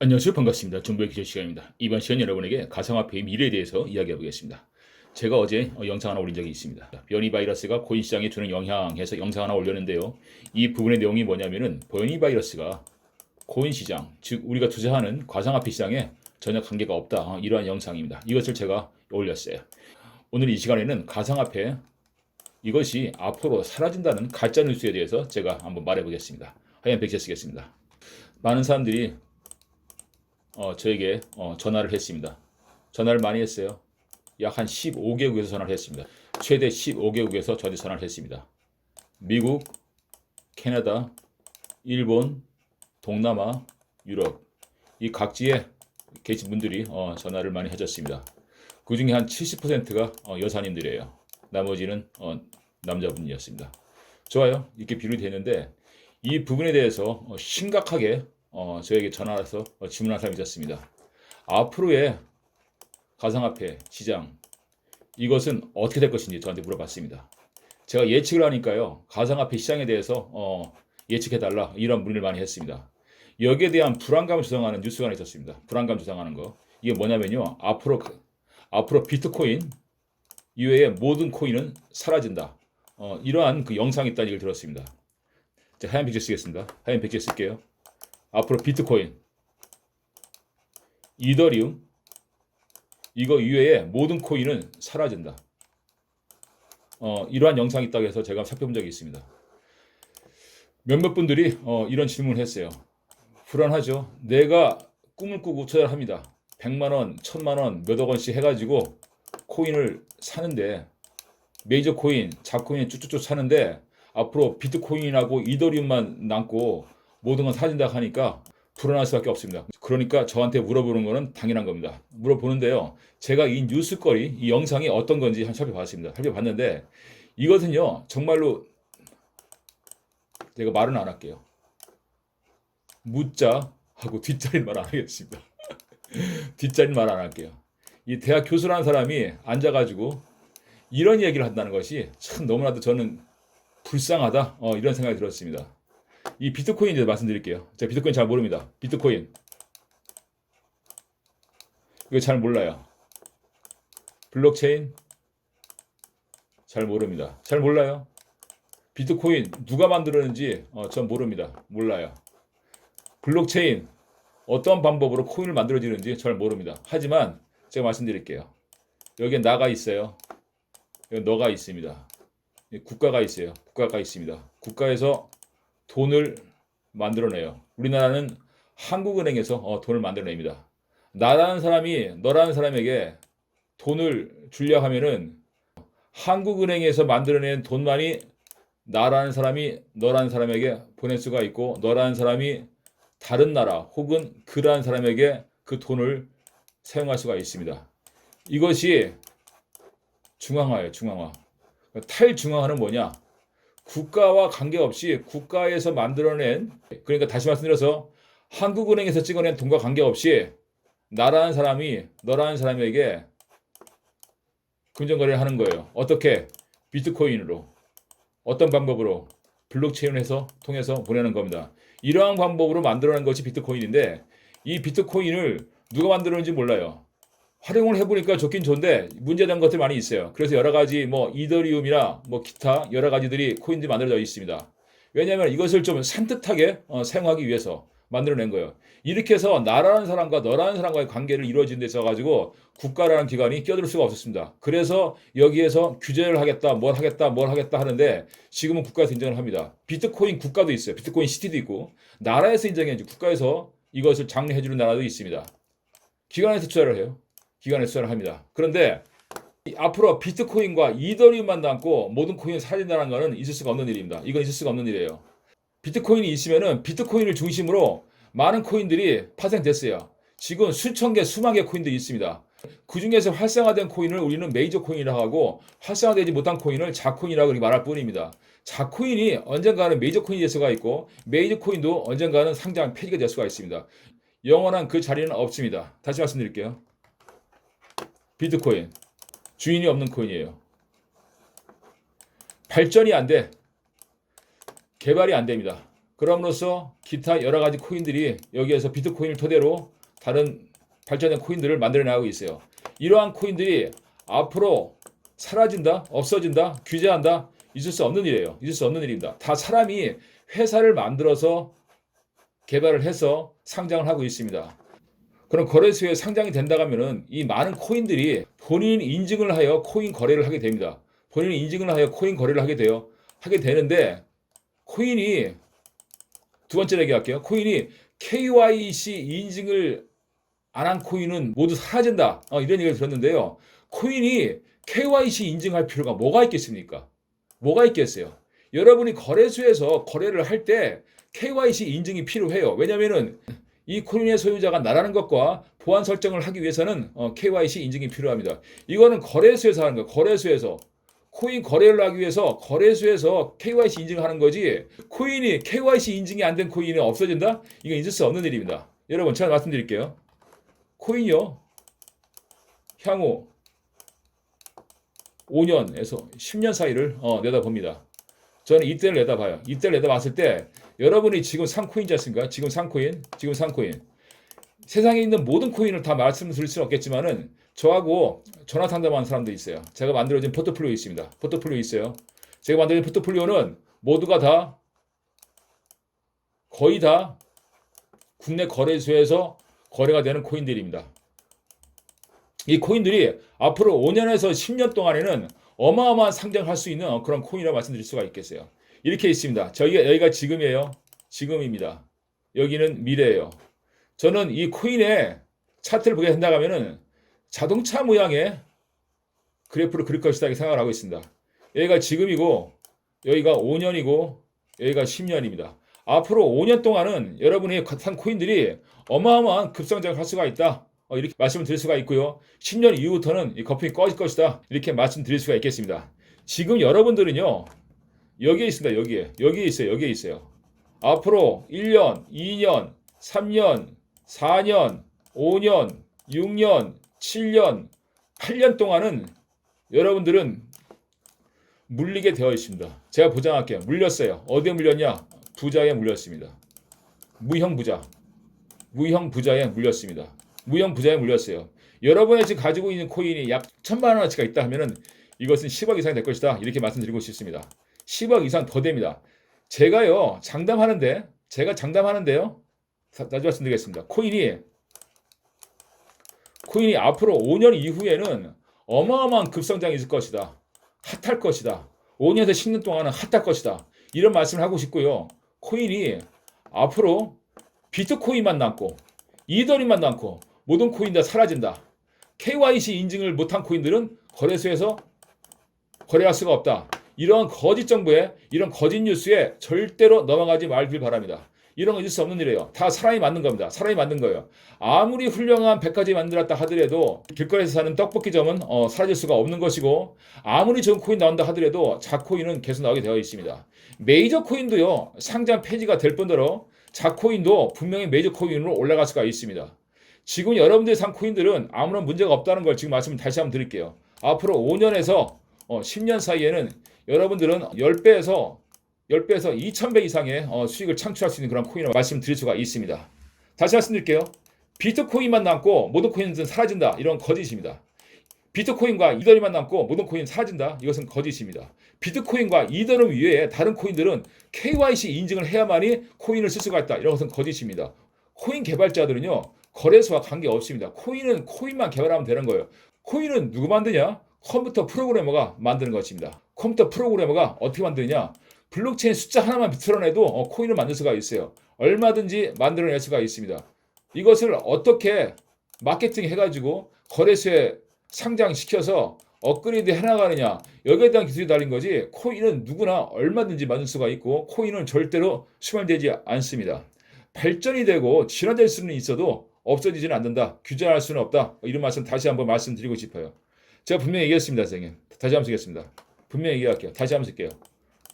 안녕하세요. 반갑습니다. 정보의 기초 시간입니다. 이번 시간 여러분에게 가상화폐의 미래에 대해서 이야기해 보겠습니다. 제가 어제 영상 하나 올린 적이 있습니다. 변이 바이러스가 코인 시장에 주는 영향해서 영상 하나 올렸는데요. 이 부분의 내용이 뭐냐면은 변이 바이러스가 코인 시장, 즉 우리가 투자하는 가상화폐 시장에 전혀 관계가 없다. 이러한 영상입니다. 이것을 제가 올렸어요. 오늘 이 시간에는 가상화폐 이것이 앞으로 사라진다는 가짜 뉴스에 대해서 제가 한번 말해 보겠습니다. 하얀 백제 쓰겠습니다. 많은 사람들이 저에게 전화를 했습니다. 전화를 많이 했어요. 약 한 15개국에서 전화를 했습니다. 최대 15개국에서 저한테 전화를 했습니다. 미국, 캐나다, 일본, 동남아, 유럽 이 각지에 계신 분들이 전화를 많이 해줬습니다. 그 중에 한 70%가 여사님들이에요. 나머지는 남자분이었습니다. 좋아요. 이렇게 비율이 되는데 이 부분에 대해서 심각하게 저에게 전화해서 질문한 사람이 있었습니다. 앞으로의 가상화폐 시장 이것은 어떻게 될 것인지 저한테 물어봤습니다. 제가 예측을 하니까요. 가상화폐 시장에 대해서 예측해달라 이런 문의를 많이 했습니다. 여기에 대한 불안감을 조성하는 뉴스가 하나 있었습니다. 불안감 조성하는 거. 이게 뭐냐면요. 앞으로 비트코인 이외의 모든 코인은 사라진다. 이러한 그 영상이 있다는 얘기를 들었습니다. 자, 하얀 백지 쓰겠습니다. 하얀 백지 쓸게요. 앞으로 비트코인, 이더리움 이거 이외에 모든 코인은 사라진다. 이러한 영상이 있다고 해서 제가 살펴본 적이 있습니다. 몇몇 분들이 이런 질문을 했어요. 불안하죠. 내가 꿈을 꾸고 투자를 합니다. 100만 원, 1000만 원, 몇억 원씩 해가지고 코인을 사는데 메이저 코인, 잡코인 쭉쭉쭉 사는데 앞으로 비트코인하고 이더리움만 남고 모든 건 사라진다 하니까 불안할 수밖에 없습니다. 그러니까 저한테 물어보는 거는 당연한 겁니다. 물어보는데요. 제가 이 뉴스거리, 이 영상이 어떤 건지 한번 살펴봤습니다. 살펴봤는데 이것은요. 정말로 제가 말은 안 할게요. 무자 하고 뒷자리는 말 안 하겠습니다. 뒷자리는 말 안 할게요. 이 대학 교수라는 사람이 앉아가지고 이런 얘기를 한다는 것이 참 너무나도 저는 불쌍하다 이런 생각이 들었습니다. 이 비트코인에 대해서 말씀드릴게요. 제가 비트코인 잘 모릅니다. 비트코인 이거 잘 몰라요. 블록체인 잘 모릅니다. 잘 몰라요. 비트코인 누가 만들었는지 전 모릅니다. 몰라요. 블록체인 어떤 방법으로 코인을 만들어지는지 잘 모릅니다. 하지만 제가 말씀드릴게요. 여기에 나가 있어요. 여기 너가 있습니다. 국가가 있어요. 국가가 있습니다. 국가에서 돈을 만들어내요. 우리나라는 한국은행에서 돈을 만들어냅니다. 나라는 사람이 너라는 사람에게 돈을 주려 하면은 한국은행에서 만들어낸 돈만이 나라는 사람이 너라는 사람에게 보낼 수가 있고 너라는 사람이 다른 나라 혹은 그라는 사람에게 그 돈을 사용할 수가 있습니다. 이것이 중앙화예요. 중앙화. 탈중앙화는 뭐냐? 국가와 관계없이 국가에서 만들어낸 그러니까 다시 말씀드려서 한국은행에서 찍어낸 돈과 관계없이 나라는 사람이 너라는 사람에게 금전거래를 하는 거예요. 어떻게? 비트코인으로. 어떤 방법으로? 블록체인을 해서 통해서 보내는 겁니다. 이러한 방법으로 만들어낸 것이 비트코인인데 이 비트코인을 누가 만들었는지 몰라요. 활용을 해보니까 좋긴 좋은데 문제된 것들이 많이 있어요. 그래서 여러 가지 이더리움이나 기타 여러 가지들이 코인들이 만들어져 있습니다. 왜냐하면 이것을 좀 산뜻하게 사용하기 위해서 만들어낸 거예요. 이렇게 해서 나라는 사람과 너라는 사람과의 관계를 이루어진 데 있어가지고 국가라는 기관이 끼어들 수가 없었습니다. 그래서 여기에서 규제를 하겠다, 뭘 하겠다 하는데 지금은 국가에서 인정을 합니다. 비트코인 국가도 있어요. 비트코인 시티도 있고 나라에서 인정해주고 국가에서 이것을 장려해주는 나라도 있습니다. 기관에서 투자를 해요. 기관에 투자를 합니다. 그런데 앞으로 비트코인과 이더리움만 남고 모든 코인이 사라진다는 것은 있을 수가 없는 일입니다. 이건 있을 수가 없는 일이에요. 비트코인이 있으면은 비트코인을 중심으로 많은 코인들이 파생됐어요. 지금 수천 개, 수만 개 코인들이 있습니다. 그 중에서 활성화된 코인을 우리는 메이저 코인이라고 하고 활성화되지 못한 코인을 자코인이라고 그렇게 말할 뿐입니다. 자코인이 언젠가는 메이저 코인이 될 수가 있고 메이저 코인도 언젠가는 상장 폐지가 될 수가 있습니다. 영원한 그 자리는 없습니다. 다시 말씀드릴게요. 비트코인 주인이 없는 코인이에요. 발전이 안 돼. 개발이 안 됩니다. 그럼으로써 기타 여러 가지 코인들이 여기에서 비트코인을 토대로 다른 발전된 코인들을 만들어 나가고 있어요. 이러한 코인들이 앞으로 사라진다, 없어진다, 규제한다, 있을 수 없는 일이에요. 있을 수 없는 일입니다. 다 사람이 회사를 만들어서 개발을 해서 상장을 하고 있습니다. 그럼 거래소에 상장이 된다고 하면은 이 많은 코인들이 본인 인증을 하여 코인 거래를 하게 됩니다. 본인 인증을 하여 코인 거래를 하게 되는데 코인이 두 번째로 얘기할게요. 코인이 KYC 인증을 안 한 코인은 모두 사라진다. 이런 얘기를 들었는데요. 코인이 KYC 인증할 필요가 뭐가 있겠습니까? 뭐가 있겠어요? 여러분이 거래소에서 거래를 할 때 KYC 인증이 필요해요. 왜냐면은 이 코인의 소유자가 나라는 것과 보안 설정을 하기 위해서는 KYC 인증이 필요합니다. 이거는 거래소에서 하는 거예요. 거래소에서. 코인 거래를 하기 위해서 거래소에서 KYC 인증을 하는 거지 코인이 KYC 인증이 안 된 코인이 없어진다? 이건 있을 수 없는 일입니다. 여러분 제가 말씀드릴게요. 코인이요. 향후 5년에서 10년 사이를 내다봅니다. 저는 이때를 내다봐요. 이때를 내다봤을 때 여러분이 지금 산 코인이지 않습니까? 지금 산 코인. 세상에 있는 모든 코인을 다 말씀드릴 수는 없겠지만은 저하고 전화 상담하는 사람도 있어요. 제가 만들어진 포트폴리오 있습니다. 포트폴리오 있어요. 제가 만들어진 포트폴리오는 모두가 다 거의 다 국내 거래소에서 거래가 되는 코인들입니다. 이 코인들이 앞으로 5년에서 10년 동안에는 어마어마한 상장할 수 있는 그런 코인이라고 말씀드릴 수가 있겠어요. 이렇게 있습니다. 여기가 지금이에요. 지금입니다. 여기는 미래예요. 저는 이 코인의 차트를 보게 된다고 하면은 자동차 모양의 그래프를 그릴 것이다 이렇게 생각을 하고 있습니다. 여기가 지금이고 여기가 5년이고 여기가 10년입니다. 앞으로 5년 동안은 여러분이 산 코인들이 어마어마한 급성장을 할 수가 있다. 이렇게 말씀을 드릴 수가 있고요. 10년 이후부터는 이 거품이 꺼질 것이다. 이렇게 말씀드릴 수가 있겠습니다. 지금 여러분들은요. 여기에 있습니다. 여기에 있어요. 앞으로 1년, 2년, 3년, 4년, 5년, 6년, 7년, 8년 동안은 여러분들은 물리게 되어 있습니다. 제가 보장할게요. 물렸어요. 어디에 물렸냐? 부자에 물렸습니다. 무형 부자에 물렸습니다. 무형 부자에 물렸어요. 여러분이 지금 가지고 있는 코인이 약 1000만 원어치가 있다 하면은 이것은 10억 이상이 될 것이다. 이렇게 말씀드리고 싶습니다. 10억 이상 더 됩니다. 제가 장담하는데요. 다시 말씀드리겠습니다. 코인이 앞으로 5년 이후에는 어마어마한 급성장이 있을 것이다. 핫할 것이다. 5년에서 10년 동안은 핫할 것이다. 이런 말씀을 하고 싶고요. 코인이 앞으로 비트코인만 남고 이더리움만 남고 모든 코인 다 사라진다. KYC 인증을 못한 코인들은 거래소에서 거래할 수가 없다. 이런 거짓 정보에 이런 거짓 뉴스에 절대로 넘어가지 말길 바랍니다. 이런 거 있을 수 없는 일이에요. 다 사람이 만든 겁니다. 사람이 만든 거예요. 아무리 훌륭한 백화점이 만들었다 하더라도 길거리에서 사는 떡볶이점은 사라질 수가 없는 것이고 아무리 좋은 코인 나온다 하더라도 자코인은 계속 나오게 되어 있습니다. 메이저 코인도요. 상장 폐지가 될 뿐더러 자코인도 분명히 메이저 코인으로 올라갈 수가 있습니다. 지금 여러분들이 산 코인들은 아무런 문제가 없다는 걸 지금 말씀을 다시 한번 드릴게요. 앞으로 5년에서 10년 사이에는 여러분들은 10배에서 2000배 이상의 수익을 창출할 수 있는 그런 코인을 말씀드릴 수가 있습니다. 다시 말씀드릴게요. 비트코인만 남고 모든 코인은 사라진다. 이런 거짓입니다. 비트코인과 이더리움만 남고 모든 코인은 사라진다. 이것은 거짓입니다. 비트코인과 이더리움 이외에 다른 코인들은 KYC 인증을 해야만이 코인을 쓸 수가 있다. 이런 것은 거짓입니다. 코인 개발자들은요. 거래소와 관계없습니다. 코인은 코인만 개발하면 되는 거예요. 코인은 누구 만드냐? 컴퓨터 프로그래머가 만드는 것입니다. 컴퓨터 프로그래머가 어떻게 만드느냐? 블록체인 숫자 하나만 비틀어내도 코인을 만들 수가 있어요. 얼마든지 만들어낼 수가 있습니다. 이것을 어떻게 마케팅 해가지고 거래소에 상장시켜서 업그레이드 해나가느냐 여기에 대한 기술이 달린 거지 코인은 누구나 얼마든지 만들 수가 있고 코인은 절대로 수말되지 않습니다. 발전이 되고 진화될 수는 있어도 없어지지는 않는다. 규제할 수는 없다. 이런 말씀 다시 한번 말씀드리고 싶어요. 제가 분명히 얘기했습니다. 선생님. 다시 한번 쓰겠습니다. 분명히 얘기할게요. 다시 한번 쓸게요.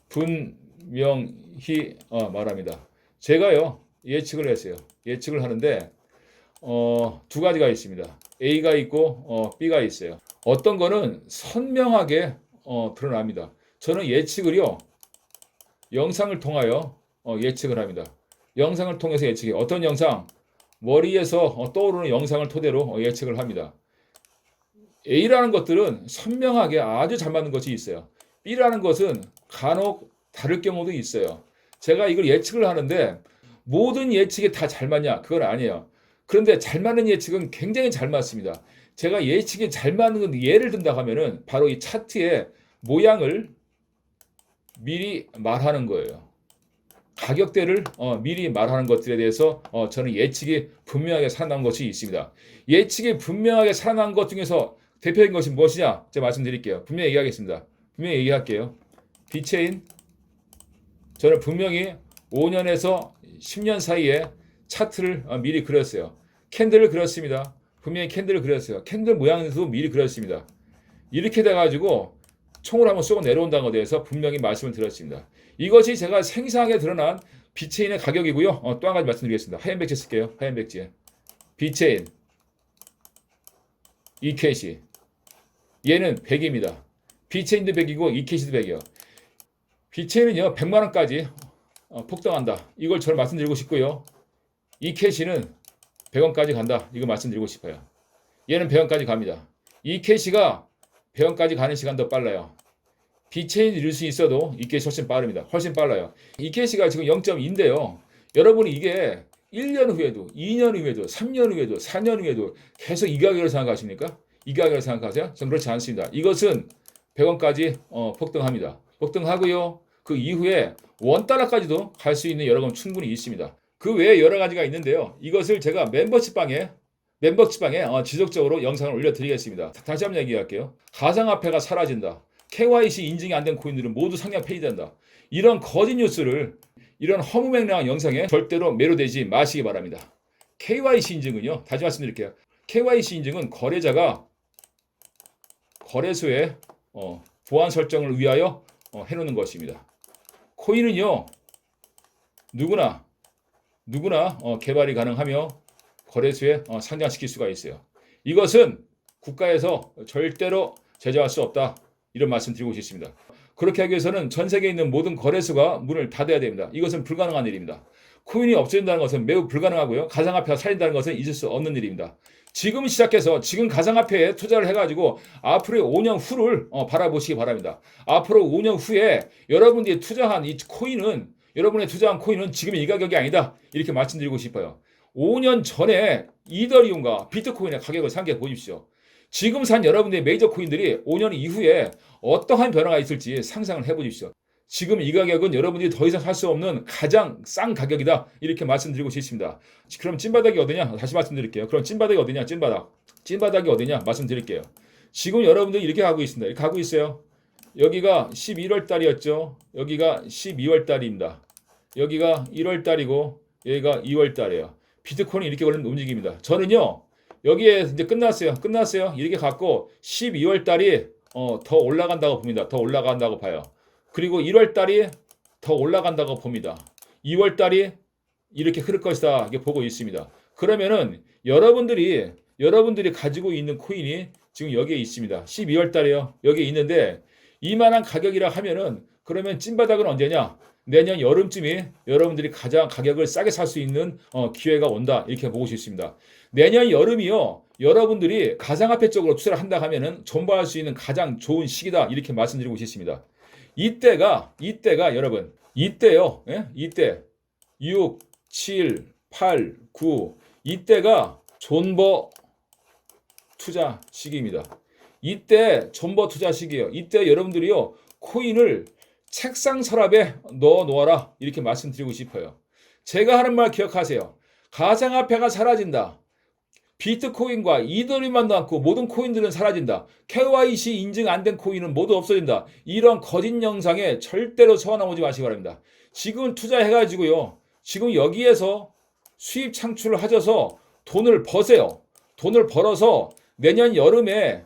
분명히 말합니다. 제가요 예측을 했어요. 예측을 하는데 두 가지가 있습니다. A가 있고 B가 있어요. 어떤 거는 선명하게 드러납니다. 저는 예측을요 영상을 통하여 예측을 합니다. 영상을 통해서 예측해요. 어떤 영상? 머리에서 떠오르는 영상을 토대로 예측을 합니다. A라는 것들은 선명하게 아주 잘 맞는 것이 있어요. B라는 것은 간혹 다를 경우도 있어요. 제가 이걸 예측을 하는데 모든 예측이 다 잘 맞냐? 그건 아니에요. 그런데 잘 맞는 예측은 굉장히 잘 맞습니다. 제가 예측이 잘 맞는 건 예를 든다 하면은 바로 이 차트의 모양을 미리 말하는 거예요. 가격대를 미리 말하는 것들에 대해서 저는 예측이 분명하게 살아난 것이 있습니다. 예측이 분명하게 살아난 것 중에서 대표적인 것이 무엇이냐? 제가 말씀드릴게요. 분명히 얘기하겠습니다. 분명히 얘기할게요. 비체인 저는 분명히 5년에서 10년 사이에 차트를 미리 그렸어요. 캔들을 그렸습니다. 분명히 캔들을 그렸어요. 캔들 모양도 미리 그렸습니다. 이렇게 돼가지고 총을 한번 쏘고 내려온다는 것에 대해서 분명히 말씀을 드렸습니다. 이것이 제가 생생하게 드러난 비체인의 가격이고요. 또 한 가지 말씀드리겠습니다. 하얀 백지 쓸게요. 하얀 백지. 비체인 이캐시 얘는 100입니다. 비체인도 100이고 이캐시도 100이요. 비체인은요 100만원까지 폭등한다. 이걸 저는 말씀드리고 싶고요. 이캐시는 100원까지 간다. 이거 말씀드리고 싶어요. 얘는 100원까지 갑니다. 이캐시가 100원까지 가는 시간 더 빨라요. 비체인이 이룰 수 있어도 이캐시 훨씬 빠릅니다. 훨씬 빨라요. 이캐시가 지금 0.2인데요. 여러분이 이게 1년 후에도 2년 후에도 3년 후에도 4년 후에도 계속 이 가격으로 생각하십니까? 이 가격으로 생각하세요? 저는 그렇지 않습니다. 이것은 100원까지 폭등합니다. 폭등하고요. 그 이후에 $1까지도 갈 수 있는 여러 건 충분히 있습니다. 그 외에 여러 가지가 있는데요. 이것을 제가 멤버십방에 지속적으로 영상을 올려드리겠습니다. 다시 한번 얘기할게요. 가상화폐가 사라진다. KYC 인증이 안 된 코인들은 모두 상향 폐지된다. 이런 거짓 뉴스를 이런 허무맹랑한 영상에 절대로 매료되지 마시기 바랍니다. KYC 인증은요. 다시 말씀드릴게요. KYC 인증은 거래자가 거래소에 보안 설정을 위하여 해놓는 것입니다. 코인은요. 누구나 개발이 가능하며 거래소에 상장시킬 수가 있어요. 이것은 국가에서 절대로 제재할 수 없다. 이런 말씀 드리고 싶습니다. 그렇게 하기 위해서는 전 세계에 있는 모든 거래소가 문을 닫아야 됩니다. 이것은 불가능한 일입니다. 코인이 없어진다는 것은 매우 불가능하고요. 가상화폐가 살린다는 것은 있을 수 없는 일입니다. 지금 시작해서 지금 가상화폐에 투자를 해가지고 앞으로의 5년 후를 바라보시기 바랍니다. 앞으로 5년 후에 여러분들이 투자한 이 코인은 여러분의 투자한 코인은 지금 이 가격이 아니다. 이렇게 말씀드리고 싶어요. 5년 전에 이더리움과 비트코인의 가격을 생각해 보십시오. 지금 산 여러분들의 메이저 코인들이 5년 이후에 어떠한 변화가 있을지 상상을 해보십시오. 지금 이 가격은 여러분들이 더 이상 살 수 없는 가장 싼 가격이다. 이렇게 말씀드리고 싶습니다. 그럼 찐바닥이 어디냐? 다시 말씀드릴게요. 그럼 찐바닥이 어디냐? 찐바닥이 어디냐? 말씀드릴게요. 지금 여러분들이 이렇게 가고 있습니다. 이렇게 가고 있어요. 여기가 11월 달이었죠. 여기가 12월 달입니다. 여기가 1월 달이고 여기가 2월 달이에요. 비트코인이 이렇게 걸리는 움직임입니다. 저는요. 여기에 이제 끝났어요. 이렇게 갖고 12월 달이 더 올라간다고 봅니다. 더 올라간다고 봐요. 그리고 1월 달이 더 올라간다고 봅니다. 2월 달이 이렇게 흐를 것이다. 이렇게 보고 있습니다. 그러면은 여러분들이 가지고 있는 코인이 지금 여기에 있습니다. 12월 달에요. 여기에 있는데 이만한 가격이라 하면은 그러면 찐바닥은 언제냐? 내년 여름쯤이 여러분들이 가장 가격을 싸게 살 수 있는 기회가 온다. 이렇게 보고 싶습니다. 내년 여름이요. 여러분들이 가상화폐 쪽으로 투자를 한다 하면은 존버할 수 있는 가장 좋은 시기다. 이렇게 말씀드리고 싶습니다. 이때가 여러분, 이때요. 예? 이때 6, 7, 8, 9 이때가 존버 투자 시기입니다. 이때 존버 투자 시기예요. 이때 여러분들이요. 코인을 책상 서랍에 넣어 놓아라. 이렇게 말씀드리고 싶어요. 제가 하는 말 기억하세요. 가상화폐가 사라진다. 비트코인과 이더리움만 남고 모든 코인들은 사라진다. KYC 인증 안 된 코인은 모두 없어진다. 이런 거짓 영상에 절대로 서원하지 마시기 바랍니다. 지금 투자해가지고요. 지금 여기에서 수입 창출을 하셔서 돈을 버세요. 돈을 벌어서 내년 여름에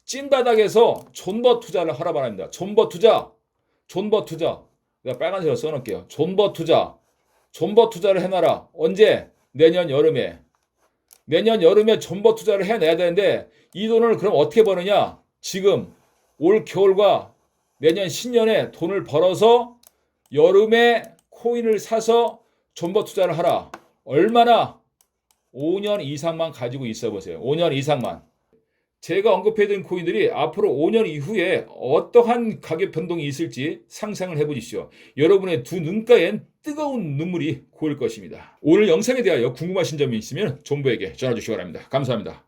찐바닥에서 존버 투자를 하라 바랍니다. 존버 투자. 내가 빨간색으로 써놓을게요. 존버 투자를 해놔라. 언제? 내년 여름에 존버 투자를 해내야 되는데 이 돈을 그럼 어떻게 버느냐? 지금 올 겨울과 내년 신년에 돈을 벌어서 여름에 코인을 사서 존버 투자를 하라. 얼마나? 5년 이상만 가지고 있어 보세요. 5년 이상만. 제가 언급해드린 코인들이 앞으로 5년 이후에 어떠한 가격 변동이 있을지 상상을 해보십시오. 여러분의 두 눈가엔 뜨거운 눈물이 고일 것입니다. 오늘 영상에 대하여 궁금하신 점이 있으면 존버에게 전화 주시기 바랍니다. 감사합니다.